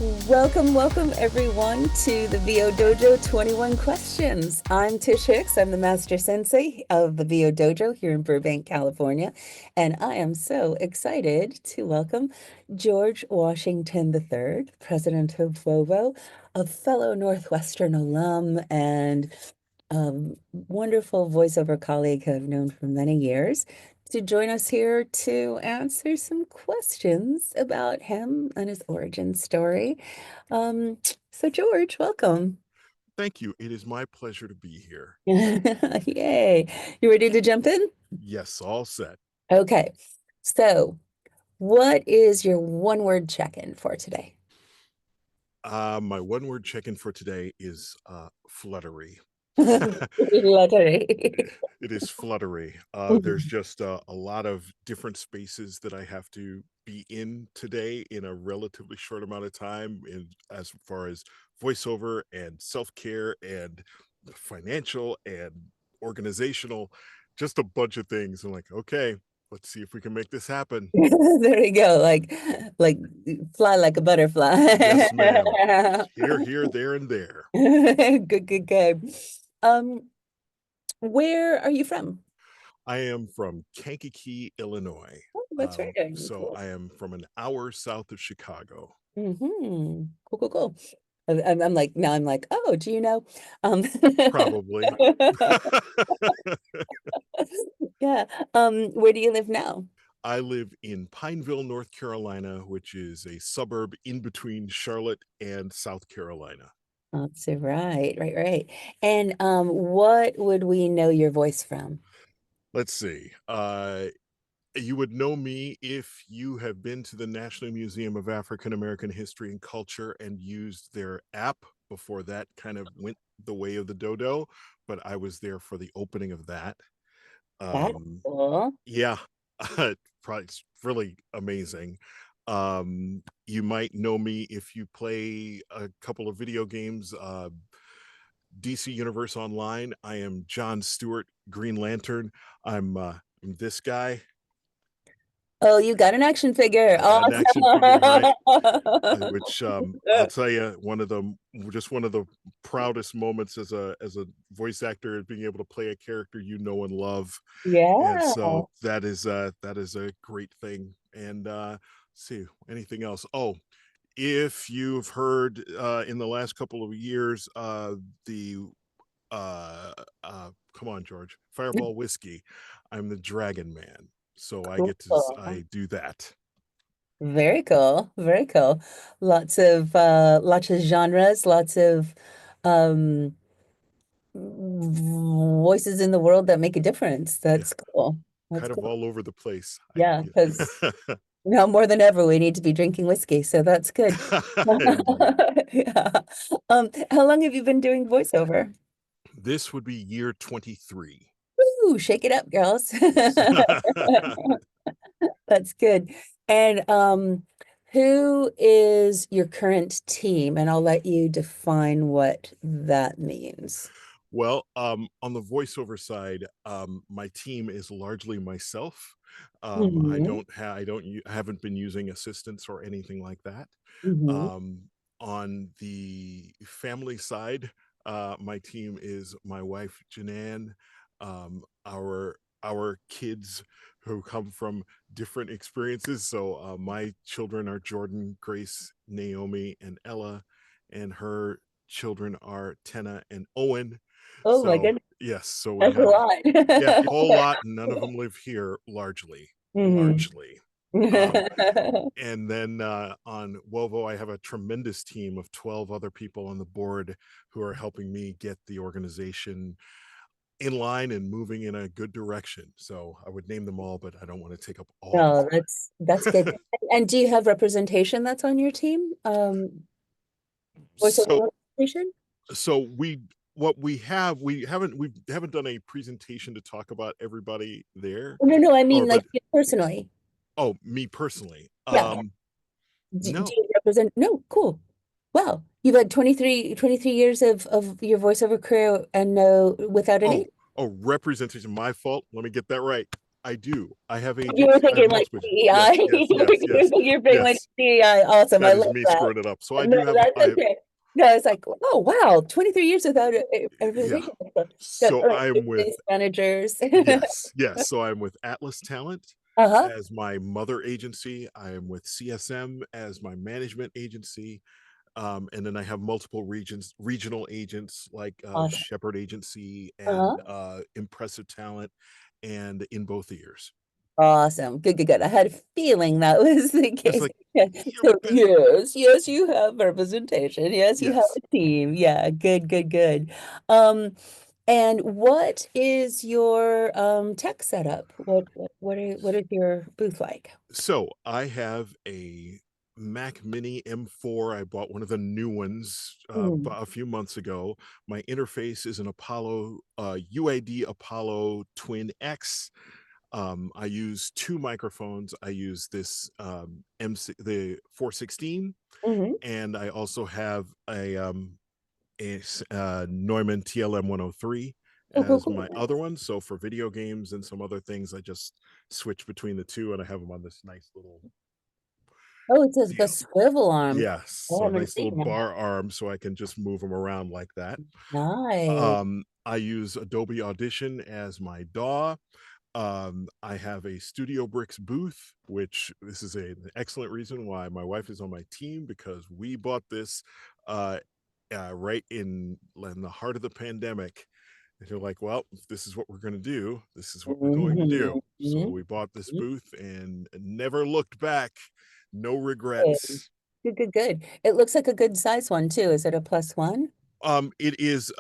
Welcome everyone to the thevodojo 21 questions. I'm 𝗏𝗃. I'm the master sensei of the thevodojo here in Burbank, California, and I am so excited to welcome George Washington III, president of 𝗨𝗏, a fellow Northwestern alum and wonderful voiceover colleague I've known for many years, to join us here to answer some questions about him and his origin story. So George, welcome. Thank you. It is my pleasure to be here. Yay. You ready to jump in? Yes, all set. Okay. So what is your one-word check-in for today? My one-word check-in for today is fluttery. Fluttery. It is fluttery. There's just a lot of different spaces that I have to be in today in a relatively short amount of time, as far as voiceover and self-care and financial and organizational, just a bunch of things. I'm like, okay, let's see if we can make this happen. There you go. Like fly like a butterfly. Yes, ma'am. Here, there, and there. Good. Where are you from? I am from Kankakee, Illinois. Oh, that's right. So Cool. I am from an hour south of Chicago. Cool. I'm like, now I'm like, oh, do you know? Probably. Yeah. Where do you live now? I live in Pineville, North Carolina, which is a suburb in between Charlotte and South Carolina. That's right. And what would we know your voice from? Let's see. You would know me if you have been to the National Museum of African American History and Culture and used their app before that kind of went the way of the dodo, but I was there for the opening of that. That's cool. Yeah, probably it's really amazing. You might know me if you play a couple of video games, DC Universe Online. I am John Stewart, Green Lantern. I'm this guy. Oh, you got an action figure. An action figure, right? Which I'll tell you, one of the proudest moments as a voice actor is being able to play a character you know and love. Yeah. And so that is a great thing. And see anything else. Oh, if you've heard in the last couple of years the come on, George, Fireball Whiskey, I'm the Dragon Man. So I do that. Very cool. Lots of genres, lots of voices in the world that make a difference. That's cool. That's kind of cool. all over the place. Yeah, because now more than ever we need to be drinking whiskey, so that's good. Yeah. How long have you been doing voiceover? This would be year 23. Woo, shake it up, girls. That's good. And who is your current team? And I'll let you define what that means. Well, on the voiceover side, my team is largely myself. I haven't been using assistants or anything like that. On the family side, my team is my wife Janan, our kids who come from different experiences. So my children are Jordan, Grace, Naomi, and Ella, and her children are Tenna and Owen. Oh my goodness. Yes, so that's a lot. Yeah, a whole lot, and none of them live here largely. And then on 𝗨𝗏, I have a tremendous team of 12 other people on the board who are helping me get the organization in line and moving in a good direction. So I would name them all, but I don't want to take up all. No, that's good. And do you have representation that's on your team? Representation? So we haven't done a presentation to talk about everybody there. No, I mean like you personally. Oh, me personally. Yeah. No. Do you represent? No, cool. Wow. You've had 23 years of your voiceover career and no without any? Oh, representation. My fault. Let me get that right. I do. I have You were agents. I have thinking like multiple DEI. yes, yes, yes, yes, You're being like yes. DEI. Awesome. I That is love me that. screwing it up. So I No, do have that's I okay. No, it's like, oh wow, 23 years without a yeah. position. Got So all right, I'm with managers. yes, yes. So I'm with Atlas Talent Uh-huh. as my mother agency. I am with CSM as my management agency. And then I have multiple regional agents like Awesome. Shepherd Agency Uh-huh. and Impressive Talent, and in both ears. Awesome. Good, good, good. I had a feeling that was the It's case. like, Yeah. yeah, So yes, yes, you have representation. Yes, you have yes. a team. Yeah, good, good, good. Um, and what is your tech setup? What is your booth like? So I have a Mac Mini M4. I bought one of the new ones Mm, a few months ago. My interface is an UAD Apollo Twin X. I use two microphones. I use this the 416, hmm. and I also have a Neumann TLM 103 Oh, cool, as cool. my other one. So for video games and some other things, I just switch between the two, and I have them on this nice little Oh, it says the deal. swivel arm. Yes, I so a haven't nice little seen that. bar arm, so I can just move them around like that. Nice. I use Adobe Audition as my DAW. I have a Studio Bricks booth, which this is an excellent reason why my wife is on my team, because we bought this uh, right in the heart of the pandemic. And you're like, well, if this is what we're going to do, this is what we're going to do. So Mhm. we bought this booth and never looked back. No Good, regrets. good, good, good. It looks like a good size one too. Is it a plus one? It is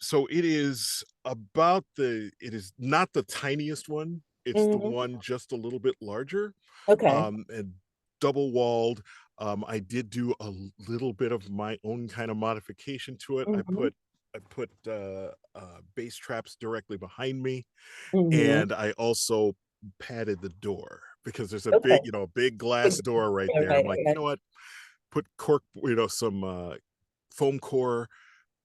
so it is about it is not the tiniest one. It's the Hmm. one just a little bit larger, Okay. and double walled. I did do a little bit of my own kind of modification to it. Hmm. I put bass traps directly behind me, Hmm. and I also padded the door because there's a Okay. big, big glass Good. door right Yeah, there. I'm right, like, you right. know what? Put cork, some foam core,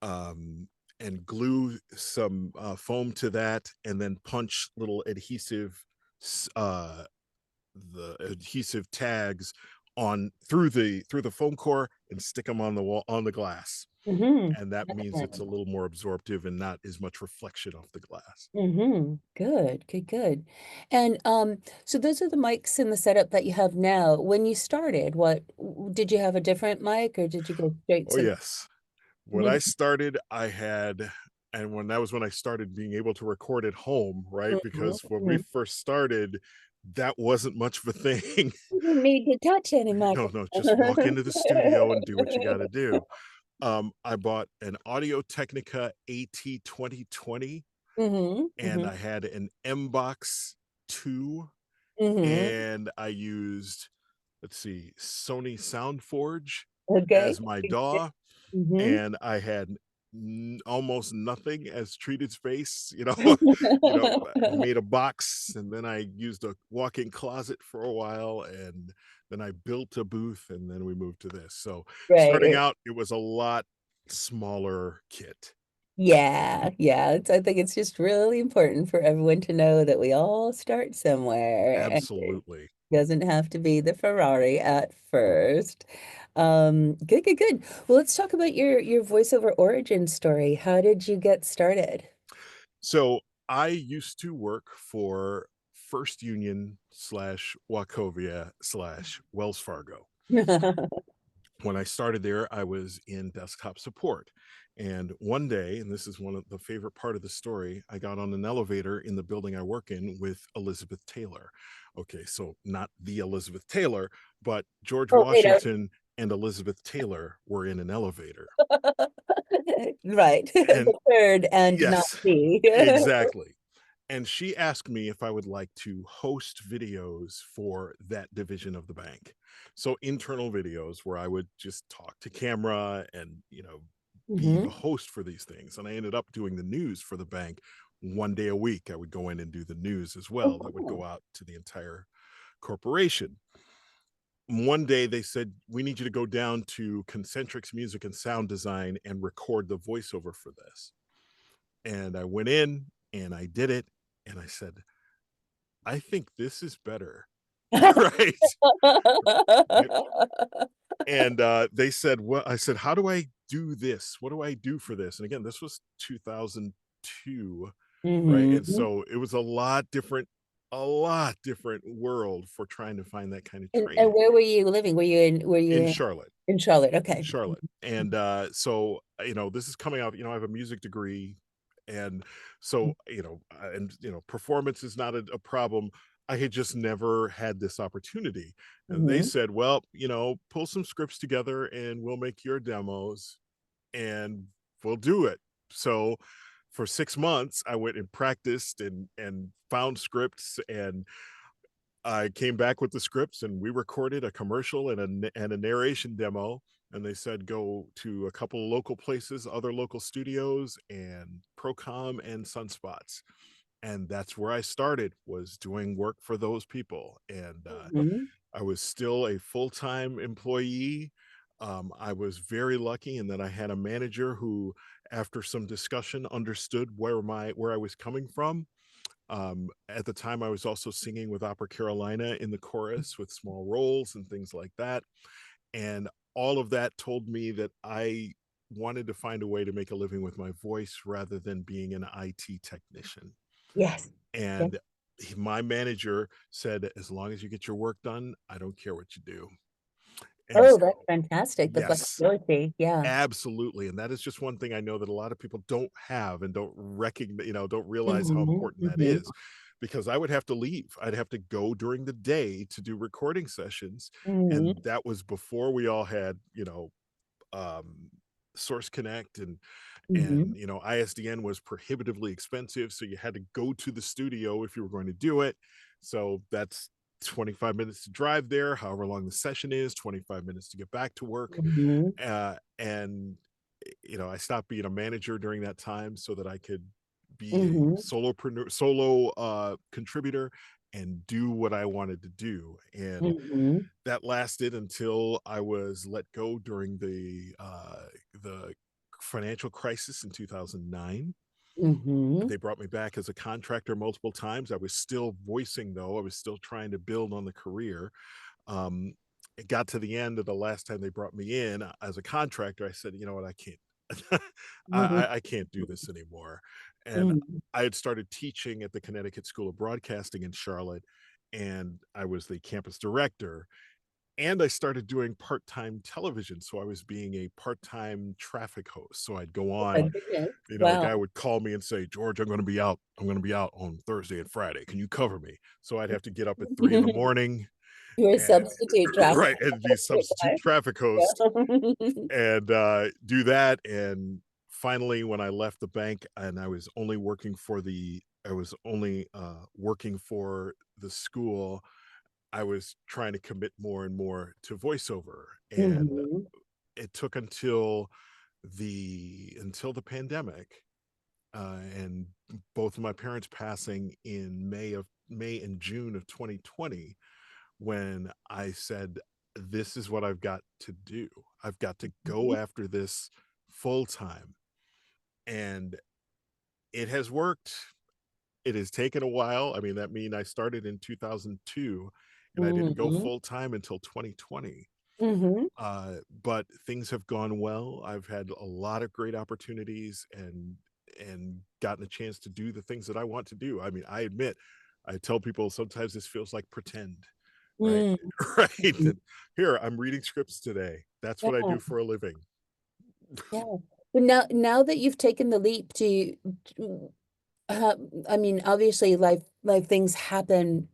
um, and glue some foam to that, and then punch little uh, the adhesive tags on through the foam core and stick them on the wall on the glass. Hmm. And that means it's a little more absorptive and not as much reflection off the glass. Hmm. Good, good, good. And so those are the mics in the setup that you have now. When you started, did you have a different mic or did you go straight Oh to yes. When I Mhm. started, I had, and when that was when I started being able to record at home, right? Mhm. Because when we Mhm. first started, that wasn't much of a thing. You didn't need to touch any No, microphone. no, just walk into the studio and do what you got to do. I bought an Audio Technica AT2020, Hmm. and Hmm. I had an M Box 2, Hmm. and I used, let's see, Sony Soundforge Okay. as my DAW, Hmm. and I had almost nothing as treated space. Made a box, and then I used a walk-in closet for a while, and then I built a booth, and then we moved to this. So Right, starting right. out, it was a lot smaller kit. Yeah, yeah. I think it's just really important for everyone to know that we all start somewhere and it Absolutely. doesn't have to be the Ferrari at first. Good, good, good. Well, let's talk about your voiceover origin story. How did you get started? So I used to work for First Union slash Wachovia slash Wells Fargo. When I started there, I was in desktop support. And one day, and this is one of the favorite part of the story, I got on an elevator in the building I work in with Elizabeth Taylor. Okay, so not the Elizabeth Taylor, but George Oh, Washington and Elizabeth Taylor were in an elevator. right. And The third and not yes, the. exactly. And she asked me if I would like to host videos for that division of the bank. So internal videos where I would just talk to camera and, be the Hmm. host for these things. And I ended up doing the news for the bank one day a week. I would go in and do the news as Oh, well. That would cool. go out to the entire corporation. One day they said, we need you to go down to Concentrix Music and Sound Design and record the voiceover for this. And I went in and I did it. And I said, I think this is better. Right? Right? And, they said, "Well," I said, "How do I do this? What do I do for this?" And again, this was 2002, right? And Mhm. so it was a lot different world for trying to find that kind of And training where were you living? Were you in Charlotte. in Charlotte? Okay. Charlotte. And so, this is coming out, I have a music degree. And so, performance is not a problem. I had just never had this opportunity. And they Mhm. said, well, pull some scripts together and we'll make your demos and we'll do it. So for 6 months, I went and practiced and found scripts, and I came back with the scripts and we recorded a commercial and and a narration demo. And they said go to a couple of local places, other local studios, and Procom and Sunspots. And that's where I started, was doing work for those people. And Mhm. I was still a full-time employee. I was very lucky in that I had a manager who, after some discussion, understood where I was coming from. At the time, I was also singing with Opera Carolina in the chorus with small roles and things like that. And all of that told me that I wanted to find a way to make a living with my voice rather than being an IT technician. Yes. Yeah. And my manager said, as long as you get your work done, I don't care what you do. And Oh, so, that's fantastic, the yes, flexibility, yeah. absolutely. And that is just one thing I know that a lot of people don't have and don't recognize, don't realize how Mhm, important that mhm, is. Because I would have to leave. I'd have to go during the day to do recording sessions. mhm, And that was before we all had, um, Source Connect, and mhm, ISDN was prohibitively expensive, so you had to go to the studio if you were going to do it. So that's 25 minutes to drive there, however long the session is, 25 minutes to get back to work. mhm, And I stopped being a manager during that time so that I could be a mhm, solo contributor and do what I wanted to do. And mhm, that lasted until I was let go during the financial crisis in 2009. mhm, They brought me back as a contractor multiple times. I was still voicing, though. I was still trying to build on the career. Um, it got to the end of the last time they brought me in as a contractor. I said, you know what, I can't. mhm, I can't do this anymore. And mhm, I had started teaching at the Connecticut School of Broadcasting in Charlotte, and I was the campus director. And I started doing part-time television, so I was being a part-time traffic host. So I'd go oh my on, goodness, a wow. guy would call me and say, "George, I'm gonna be out. I'm gonna be out on Thursday and Friday. Can you cover me?" So I'd have to get up at 3 in the morning You're a and substitute traffic right, and be substitute guy. traffic host Yeah. and, do that. And finally, when I left the bank and I was only, working for the school, I was trying to commit more and more to voiceover. And Mhm, it took until the pandemic, and both of my parents passing in May and June of 2020, when I said, "This is what I've got to do. I've got to go mhm, after this full time." And it has worked. It has taken a while. I mean, I started in 2002, and I didn't go mhm, full time until 2020. mhm, But things have gone well. I've had a lot of great opportunities and gotten a chance to do the things that I want to do. I mean, I tell people sometimes this feels like pretend, right? mm, Right. mhm. And here I'm reading scripts today. That's what I Yeah, do for a living. yeah. But now that you've taken the leap to, I mean, obviously life things happen.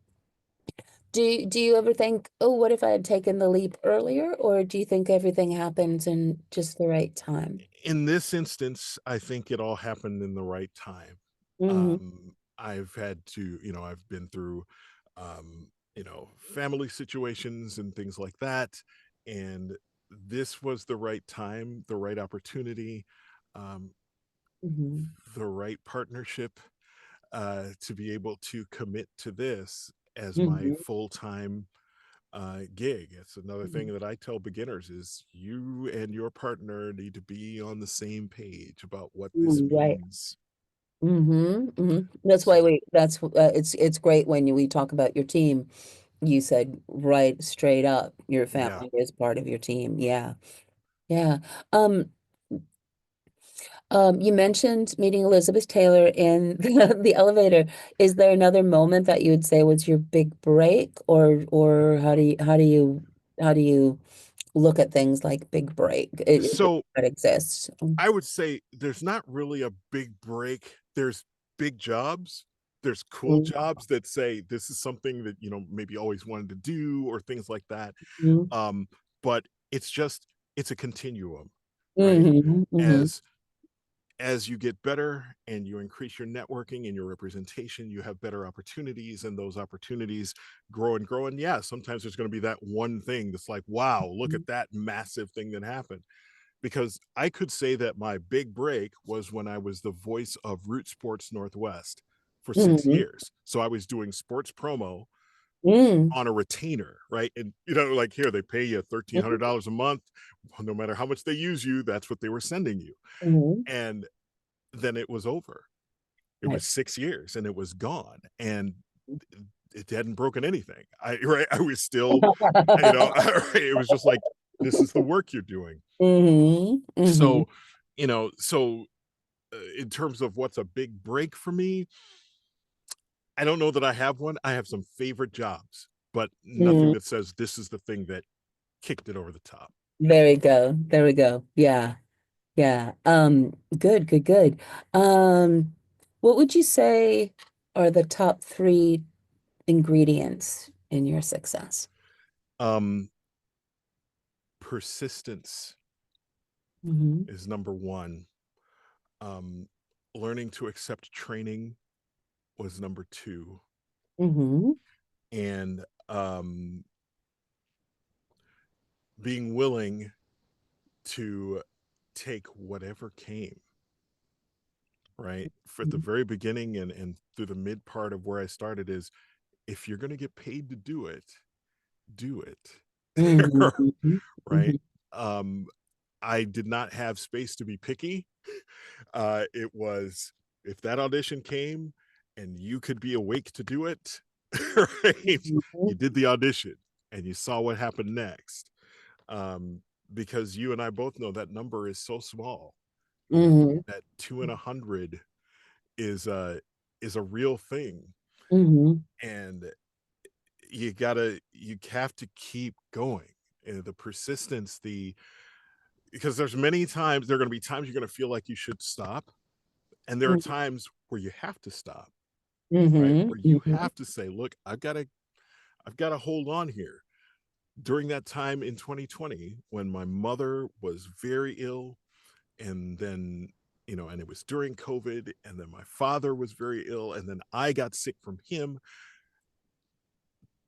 Do you ever think, "Oh, what if I had taken the leap earlier?" Or do you think everything happens in just the right time? In this instance, I think it all happened in the right time. Mhm, I've been through, family situations and things like that. And this was the right time, the right opportunity, um, mhm, the right partnership, to be able to commit to this as my mhm, full-time gig. It's another mhm. thing that I tell beginners is you and your partner need to be on the same page about what this Right. means. That's why So it's great when we talk about your team. You said right straight up, your yeah. family is part of your team. Yeah. Yeah. Um, you mentioned meeting Elizabeth Taylor in the elevator. Is there another moment that you would say was your big break, or how do you look at things like big break? It So that exists. I would say there's not really a big break. There's big jobs. There's cool Mhm. jobs that say this is something that, maybe always wanted to do or things like that. Um, but it's a continuum, right? Mhm. Mhm. As you get better and you increase your networking and your representation, you have better opportunities, and those opportunities grow and grow. And yeah, sometimes there's going to be that one thing that's like, wow, look at that massive thing that happened. Because I could say that my big break was when I was the voice of Root Sports Northwest for 6 years. So I was doing sports promo Mhm. on a retainer, right? And like here, they pay you $1,300 a month. No matter how much they use you, that's what they were sending you. Mhm. And then it was over. It Right. was 6 years and it was gone. And it hadn't broken anything. I was still, it was just like, this is the work you're doing. Mhm. Mhm. So, so in terms of what's a big break for me, I don't know that I have one. I have some favorite jobs, but nothing Mhm. that says this is the thing that kicked it over the top. There we go. There we go. Yeah. Yeah. Good, good, good. What would you say are the top three ingredients in your success? Um, Persistence Hmm. is number one. Um, Learning to accept training was number two. Hmm. And being willing to take whatever came, right? For at the very beginning and through the mid part of where I started is, if you're going to get paid to do it, do it. Hmm. Right? Hmm. Um, I did not have space to be picky. It was, if that audition came and you could be awake to do it, right? You did the audition and you saw what happened next. Um, because you and I both know that number is so small. Hmm. That 2 in 100 is a real thing, Hmm. and you have to keep going. And the persistence, because there are going to be times you're going to feel like you should stop, and there are times where you have to stop, right? Hmm. Where you Hmm. have to say, look, I've got to hold on here. During that time in 2020 when my mother was very ill, and then and it was during COVID, and then my father was very ill, and then I got sick from him.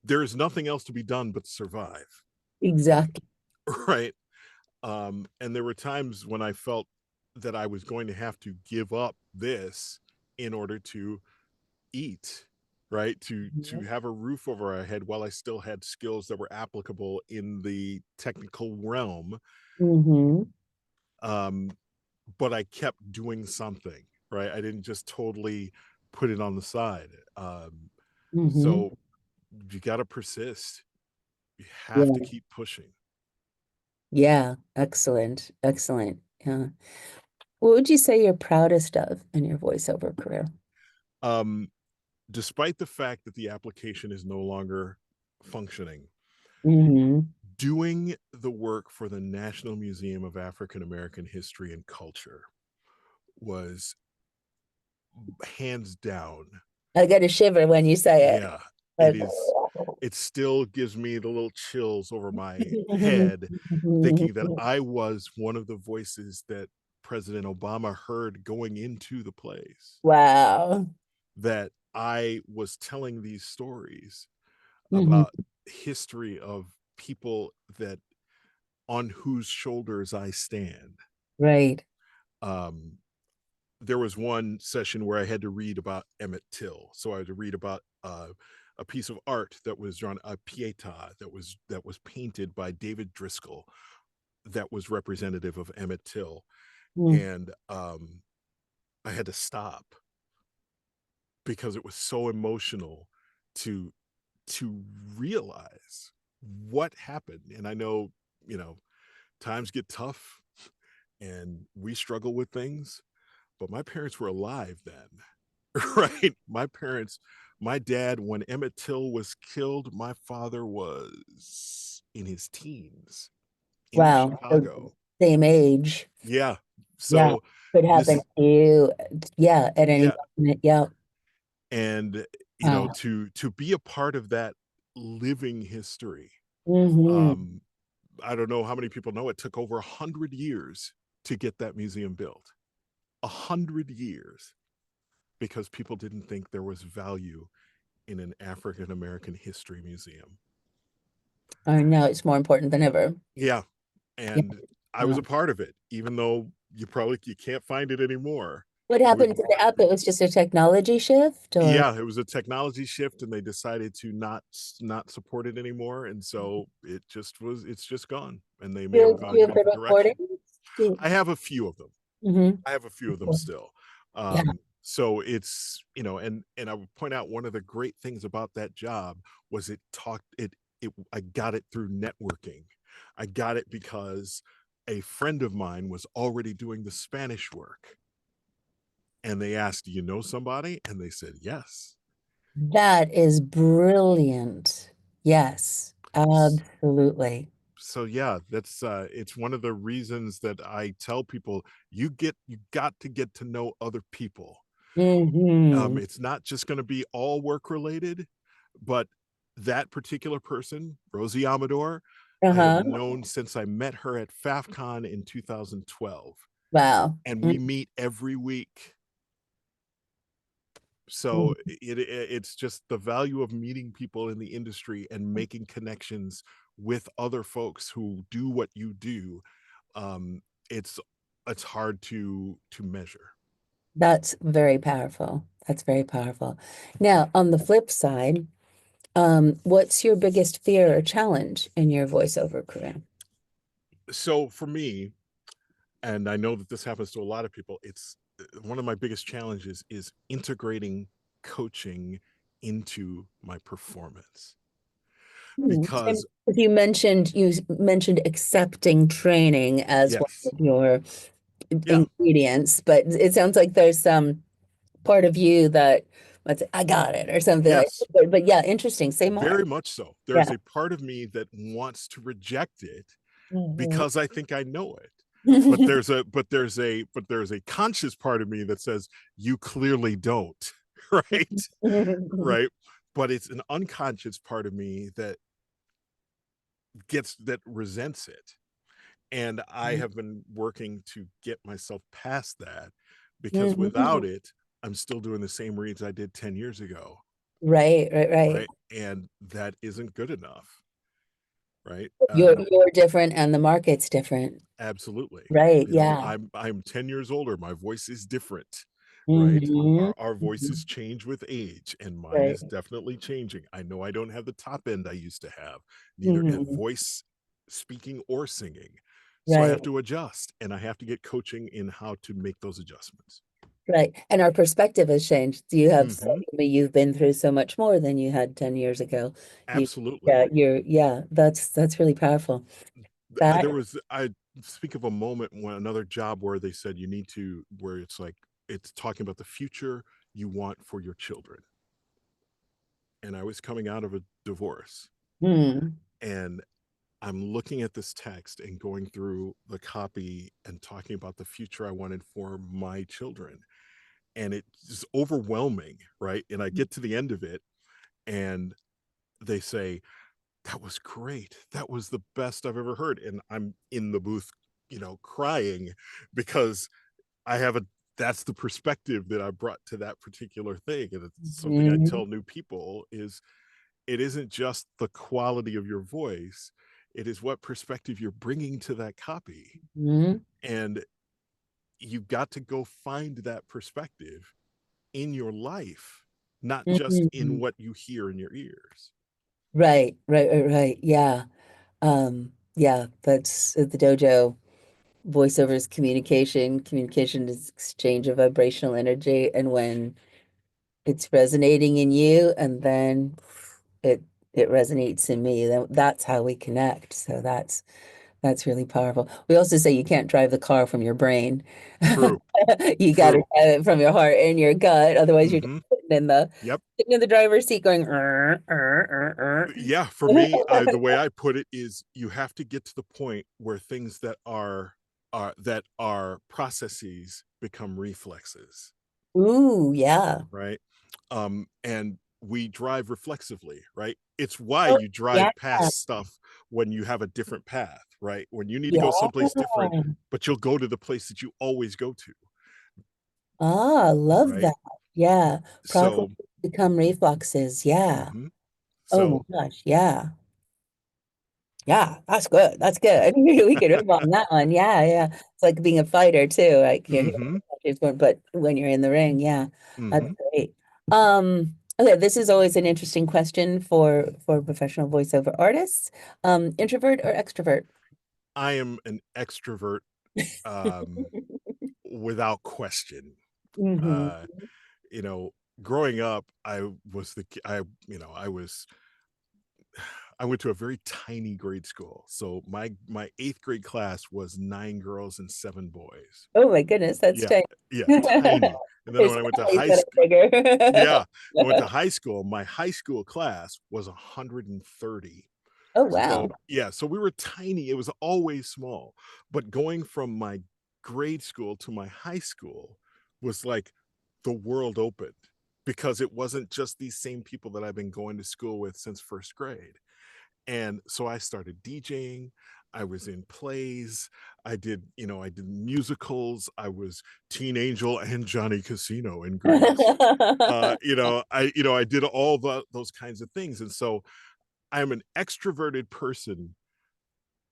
There is nothing else to be done but survive. Exactly. Right. And there were times when I felt that I was going to have to give up this in order to eat, right? To have a roof over our head while I still had skills that were applicable in the technical realm. Hmm. um but I kept doing something, right? I didn't just totally put it on the side. Hmm. So you got to persist. You have to Yeah. keep pushing. Yeah. Excellent. Excellent. Yeah. What would you say you're proudest of in your voiceover career? um Despite the fact that the application is no longer functioning, Hmm. doing the work for the National Museum of African American History and Culture was hands down. I get a shiver when you say it. Yeah, it Like, is. It still gives me the little chills over my head, thinking that I was one of the voices that President Obama heard going into the place, wow. that I was telling these stories Hmm. about history of people that on whose shoulders I stand. Right. Um, there was one session where I had to read about Emmett Till, so I had to read about a piece of art that was drawn, a Pietà that was painted by David Driscoll, that was representative of Emmett Till, Mm. and I had to stop. because it was so emotional to to realize what happened. And I know, you know, times get tough and we struggle with things, but my parents were alive then. Right? My parents, my dad, when Emmett Till was killed, my father was in his teens in Wow. So Chicago. same age. Yeah. Yeah. So Could this happen is, to you. Yeah. At any yeah. moment. Yeah. And Wow. to be a part of that living history. Hmm. um I don't know how many people know it took over 100 years to get that museum built. 100 years, because people didn't think there was value in an African American history museum. I know it's more important than ever. Yeah. Yeah. And I was Yeah. a part of it, even though you can't find it anymore. What We, happened to the app? It was just a technology shift, or yeah, it was a technology shift, and they decided to not support it anymore, and so it's just gone, and they may have do gone a you have the different direction. recordings? Do I have a few of them. you, I have a few of them mhm. still. Yeah. So it's, and I would point out, one of the great things about that job was it I got it through networking. I got it because a friend of mine was already doing the Spanish work, and they asked, "Do you know somebody?" And they said, "Yes." That is brilliant. Yes, absolutely. So yeah, that's it's one of the reasons that I tell people, you got to get to know other people. Hmm. It's not just going to be all work related, but that particular person, 𝗨𝗏𝗄𝗧 𝗏𝗏, I have Uh-huh. known since I met her at FAFCON in 2012, Wow. and we meet every week. So Mhm. it's just the value of meeting people in the industry and making connections with other folks who do what you do. um it's it's hard to measure. That's very powerful. That's very powerful. Now, on the flip side, what's your biggest fear or challenge in your voiceover career? So for me, and I know that this happens to a lot of people, it's one of my biggest challenges is integrating coaching into my performance, And because you mentioned accepting training as one yes, of your yeah, ingredients, but it sounds like there's some part of you that let's say, I got it or something like yes, that. But yeah, interesting. Say more. very much so. There's Yeah. a part of me that wants to reject it Mhm. because I think I know it. But there's a conscious part of me that says you clearly don't. Right? Right? But it's an unconscious part of me that resents it. And I have been working to get myself past that, because Mhm. without it, I'm still doing the same reads I did 10 years ago. Right, right, right. Right? And that isn't good enough. Right? You're different and the market's different. Absolutely. Right, yeah. I'm 10 years older. My voice is different, right? Hmm. Our voices change with age, and mine Right. is definitely changing. I know I don't have the top end I used to have, neither in Hmm. voice, speaking, or singing. So I Right, have to adjust, and I have to get coaching in how to make those adjustments. right. And our perspective has changed. Hmm. You've been through so much more than you had 10 years ago. You, Absolutely. yeah, that's really powerful. There That, was, I speak of a moment when another job where they said you need to, where it's like, it's talking about the future you want for your children. And I was coming out of a divorce, hmm, and I'm looking at this text and going through the copy and talking about the future I wanted for my children. And it's overwhelming, right? And I get to the end of it, and they say, "That was great. That was the best I've ever heard." And I'm in the booth, crying, because I have a that's the perspective that I brought to that particular thing. And it's something I hmm, tell new people is, it isn't just the quality of your voice, it is what perspective you're bringing to that copy. hmm, And you've got to go find that perspective in your life, not just in hmm. what you hear in your ears. Right, right, right, right. Yeah. Yeah, that's at the dojo. Voiceover is communication. Communication is exchange of vibrational energy. And when it's resonating in you, and then it it resonates in me. That's how we connect. So that's really powerful. We also say you can't drive the car from your brain. True, You got to true. drive it from your heart and your gut. Otherwise, you're just Hmm. Yep. sitting in the driver's seat going, Yeah, for me, the way I put it is you have to get to the point where things that are processes become reflexes, Ooh, yeah. right? And we drive reflexively, right? It's why Oh, you drive yeah. past stuff when you have a different path, right? When you need to go Yeah. someplace different, but you'll go to the place that you always go to, Ah, love right? that. Yeah. Processes So, become refluxes. Yeah. mhm. Oh my So, gosh. Yeah. Yeah, that's good. That's good. We could move on that one. Yeah, yeah. It's like being a fighter too. Like you're here, mhm, but when you're in the ring, yeah, that's mhm. great. Okay, this is always an interesting question for professional voiceover artists. Introvert or extrovert? I am an extrovert, um, without question. Hmm. Uh, you know, growing up, I was the ki- I was I went to a very tiny grade school. So my 8th grade class was 9 girls and 7 boys. Oh my goodness, that's Yeah, tight. yeah, tiny. And then There's when I went to families high that school, are bigger. yeah, I went to high school, my high school class was 130. Oh wow. So, yeah, so we were tiny, it was always small, but going from my grade school to my high school was like the world opened because it wasn't just these same people that I've been going to school with since 1st grade. And so I started DJing, I was in plays, I did musicals, I was Teen Angel and Johnny Casino in Grease. I did all those kinds of things, and so I'm an extroverted person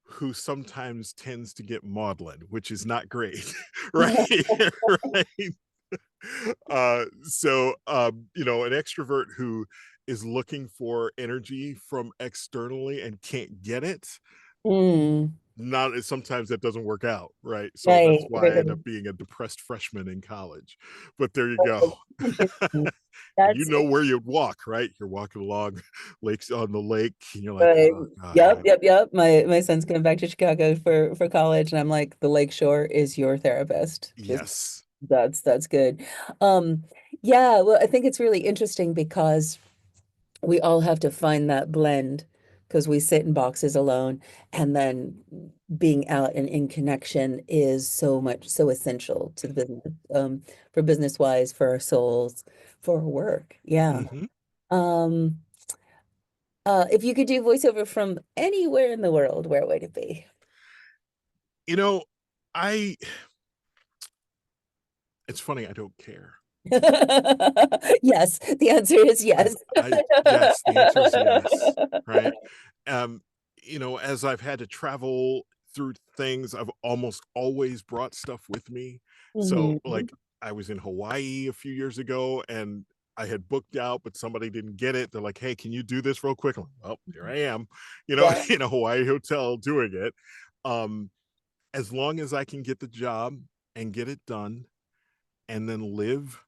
who sometimes tends to get maudlin, which is not great, right? Right. An extrovert who is looking for energy from externally and can't get it, Mm, not sometimes that doesn't work out, right? So right, that's why I right. end up being a depressed freshman in college. But there you go. Interesting. And you That's know where you walk, right? You're walking along lakes on the lake, and you're like, right. oh God, Yep, yep, yep. My son's coming back to Chicago for college, and I'm like, the Lake Shore is your therapist. Just yes. that's good. Um, yeah, well, I think it's really interesting because we all have to find that blend because we sit in boxes alone, and then being out and in connection is so essential to the business, for business wise, for our souls, for our work. Yeah. Hmm. Um, if you could do voiceover from anywhere in the world, where would it be? You know, I it's funny, I don't care. Yes, the answer is I yes. I yes, the answer is yes, right? Um, as I've had to travel through things, I've almost always brought stuff with me. So, Mhm. like, I was in Hawaii a few years ago and I had booked out, but somebody didn't get it. They're like, "Hey, can you do this real quick?" I'm like, "Oh, here I am," Yeah, in a Hawaii hotel doing it. Um, as long as I can get the job and get it done and then live,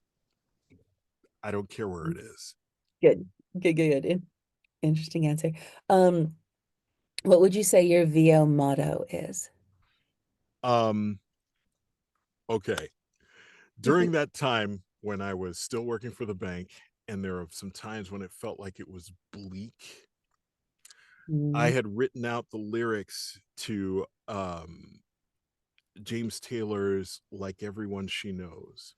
I don't care where it is. good, good. Interesting answer. Um, what would you say your VO motto is? Um, okay. During that time when I was still working for the bank, and there were some times when it felt like it was bleak, I Mm, had written out the lyrics to James Taylor's "Like Everyone She Knows,"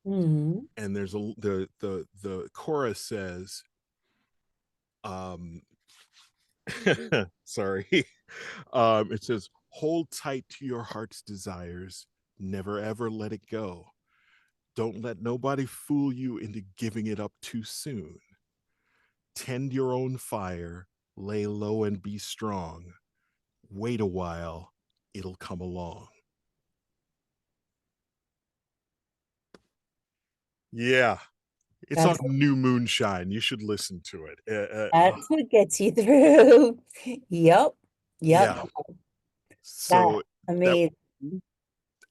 mhm, and there's a the chorus says, um, sorry, it says, "Hold tight to your heart's desires, never ever let it go. Don't let nobody fool you into giving it up too soon. Tend your own fire, lay low and be strong. Wait a while, it'll come along." Yeah, it's on that's New Moonshine. You should listen to it. that's what gets you through. Yep, yep. Yeah. That So I that mean,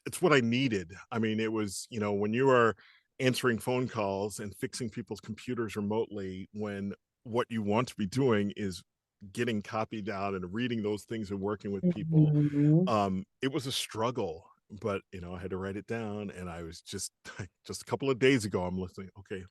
it's what I needed. I mean, it was, when you are answering phone calls and fixing people's computers remotely when what you want to be doing is getting copy down and reading those things and working with people. Mhm. It was a struggle, but I had to write it down, and I was just just a couple of days ago, I'm listening. Okay,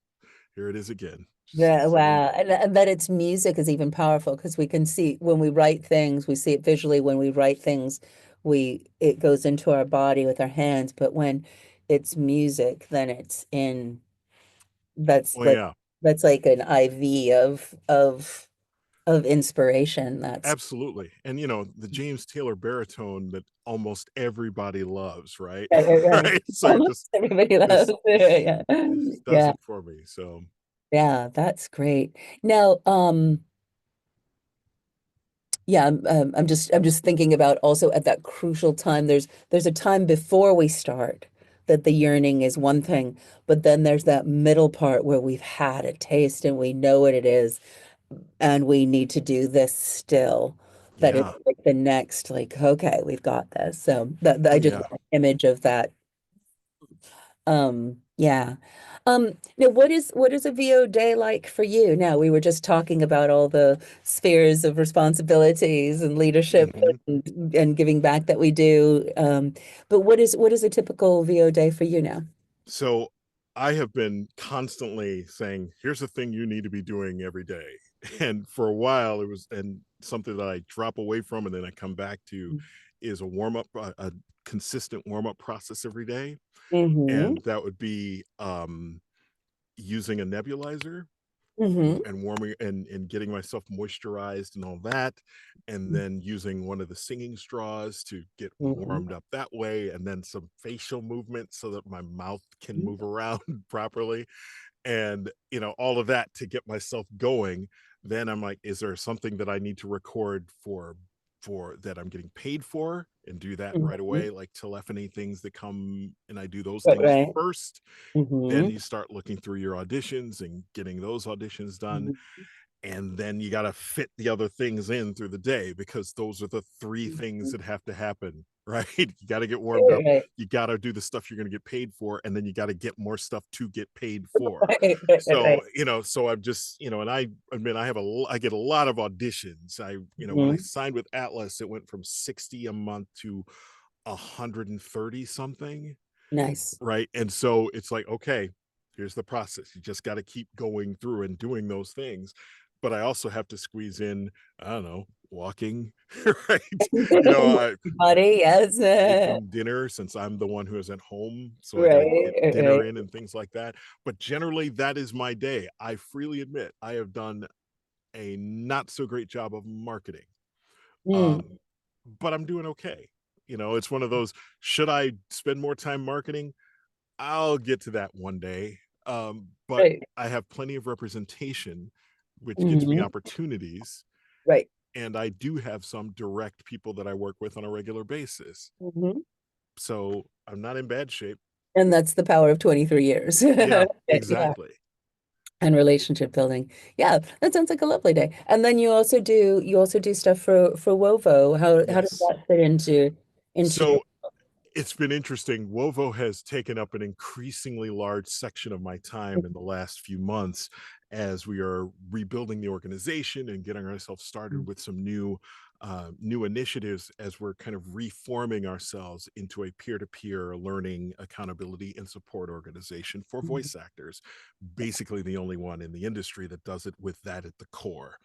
here it is again. Yeah, Sitting. wow. And that its music is even powerful because we can see when we write things, we see it visually. When we write things, it goes into our body with our hands. But when it's music, then it's in that's Oh like yeah, that's like an IV of inspiration. That's absolutely. And the James Taylor baritone that almost everybody loves, right? right, right, right. Right. So it Almost everybody loves just it. Yeah. it just does Yeah. it for me. So Yeah, that's great. Now, yeah, I'm just thinking about also at that crucial time. There's a time before we start that the yearning is one thing, but then there's that middle part where we've had a taste and we know what it is, and we need to do this still. That it's yeah. like the next, like, okay, we've got this. So Oh I just yeah. have an image of that. Yeah. Now what is a VO day like for you? Now, we were just talking about all the spheres of responsibilities and leadership Mhm. and giving back that we do. But what is a typical VO day for you now? So I have been constantly saying, here's the thing you need to be doing every day. And for a while it was, and something that I drop away from and then I come back to is a warm up, a consistent warm up process every day. Mm-hmm. And that would be using a nebulizer Mm-hmm. and warming and getting myself moisturized and all that, and then using one of the singing straws to get Mm-hmm. warmed up that way, and then some facial movement so that my mouth can move around properly, and all of that to get myself going. Then I'm like, is there something that I need to record for that I'm getting paid for, and do that right Mm-hmm. away, like telephony things that come, and I do those Right, things right. first. Then Mm-hmm. you start looking through your auditions and getting those auditions done, Mm-hmm. and then you got to fit the other things in through the day, because those are the three things Mm-hmm. that have to happen. Right, you got to get warmed Right, up, right, you got to do the stuff you're going to get paid for, and then you got to get more stuff to get paid for. right, right, right, So right. so I'm just, and I admit I get a lot of auditions. I When I Mm-hmm. signed with Atlas, it went from 60 a month to 130 something. Nice. Right. And so it's like, okay, here's the process. You just got to keep going through and doing those things. But I also have to squeeze in, I don't know, walking, right? Buddy, yes. Making dinner, since I'm the one who is at home. So I got to Right, get right. dinner in and things like that. But generally, that is my day. I freely admit I have done a not so great job of marketing. Mm, Um, but I'm doing okay. It's one of those, should I spend more time marketing? I'll get to that one day. But right. I have plenty of representation, which gets me Hmm. opportunities. Right. And I do have some direct people that I work with on a regular basis. Hmm. So I'm not in bad shape. And that's the power of 23 years. Yeah, Yeah. exactly. And relationship building. Yeah, that sounds like a lovely day. And then you also do stuff for Wovo. How does Yes. that fit into your So it's been interesting. Wovo has taken up an increasingly large section of my time in the last few months, as we are rebuilding the organization and getting ourselves started with some new initiatives, as we're kind of reforming ourselves into a peer-to-peer learning, accountability, and support organization for voice actors. Basically, the only one in the industry that does it with that at the core.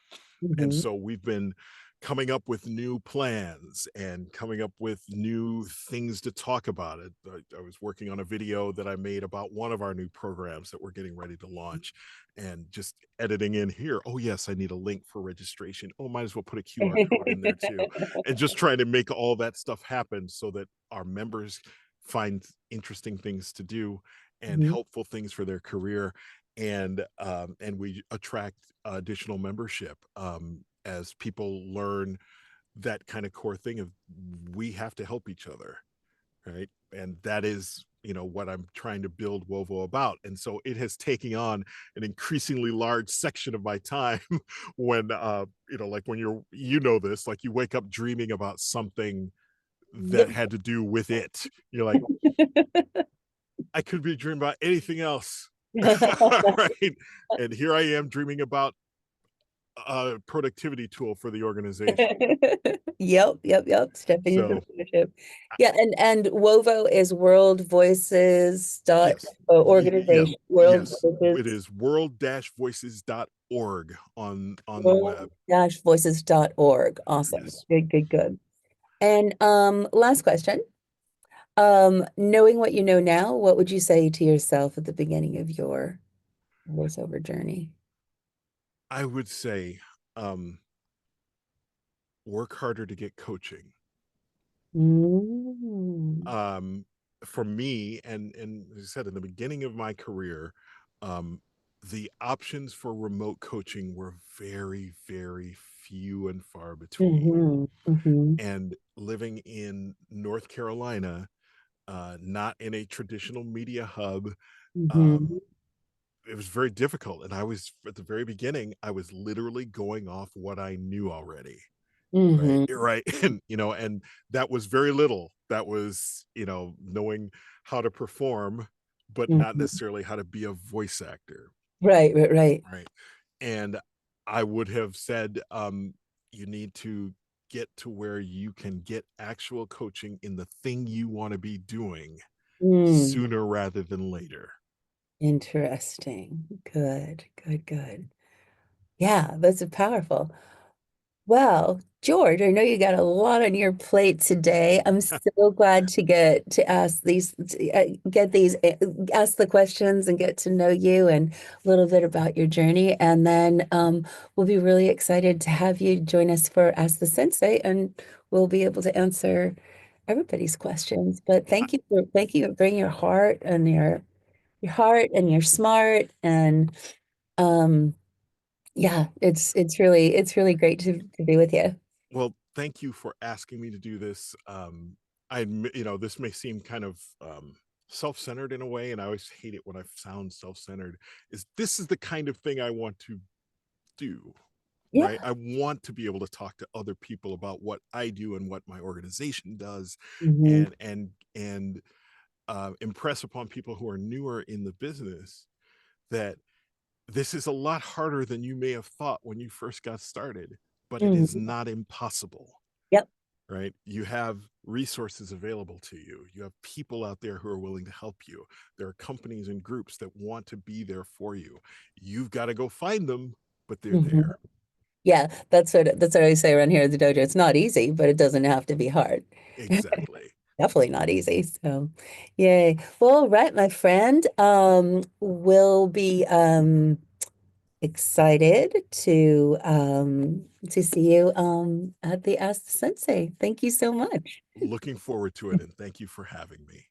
And Mhm. so we've been coming up with new plans and coming up with new things to talk about it. I was working on a video that I made about one of our new programs that we're getting ready to launch, and just editing in here. Oh, yes, I need a link for registration. Oh, might as well put a QR code in there too. And just trying to make all that stuff happen so that our members find interesting things to do and Mhm. helpful things for their career, and we attract additional membership, as people learn that kind of core thing of, we have to help each other, right? And that is, what I'm trying to build Wovo about. And so it has taken on an increasingly large section of my time when like when this, like you wake up dreaming about something that Yep. had to do with it. You're like, I could be dreaming about anything else. Right. And here I am dreaming about a productivity tool for the organization. Yep. Stepping into So leadership. Yeah, and WOVO is World Voices dot yes, yeah, organization. World yes, it Voices, is world-voices.org on the web. world-voices.org. Awesome. Yes. Good. And last question. Knowing what you know now, what would you say to yourself at the beginning of your voiceover journey? I would say work harder to get coaching. Mm. um for me, and as I said, in the beginning of my career, um the options for remote coaching were very few and far between. Mm-hmm. And living in North Carolina, not in a traditional media hub, um Mm-hmm. it was very difficult. And I was, at the very beginning, I was literally going off what I knew already. Right, Mm-hmm. right. And and that was very little. That was, knowing how to perform, but not Mm-hmm. necessarily how to be a voice actor. Right. Right. And I would have said, you need to get to where you can get actual coaching in the thing you want to be doing Mm. sooner rather than later. Interesting. Good. Yeah, that's powerful. Well, George, I know you got a lot on your plate today. I'm so glad to get to ask ask the questions and get to know you and a little bit about your journey. And then we'll be really excited to have you join us for Ask the Sensei, and we'll be able to answer everybody's questions. But thank you for bringing your heart and your heart and you're smart and um yeah, it's really great to be with you. Well, thank you for asking me to do this. This may seem kind of self-centered in a way, and I always hate it when I sound self-centered. This is the kind of thing I want to do, right? Yeah. I want to be able to talk to other people about what I do and what my organization does, Hmm. and impress upon people who are newer in the business that this is a lot harder than you may have thought when you first got started, but it is Hmm. not impossible. Yep. Right, you have resources available to you, you have people out there who are willing to help you, there are companies and groups that want to be there for you. You've got to go find them, but they're Hmm. there. Yeah, that's what I say around here at the dojo. It's not easy, but it doesn't have to be hard. Exactly. Definitely not easy. So, yay. Well, all right, my friend. We'll be excited to see you at the Ask the Sensei. Thank you so much. Looking forward to it, and thank you for having me.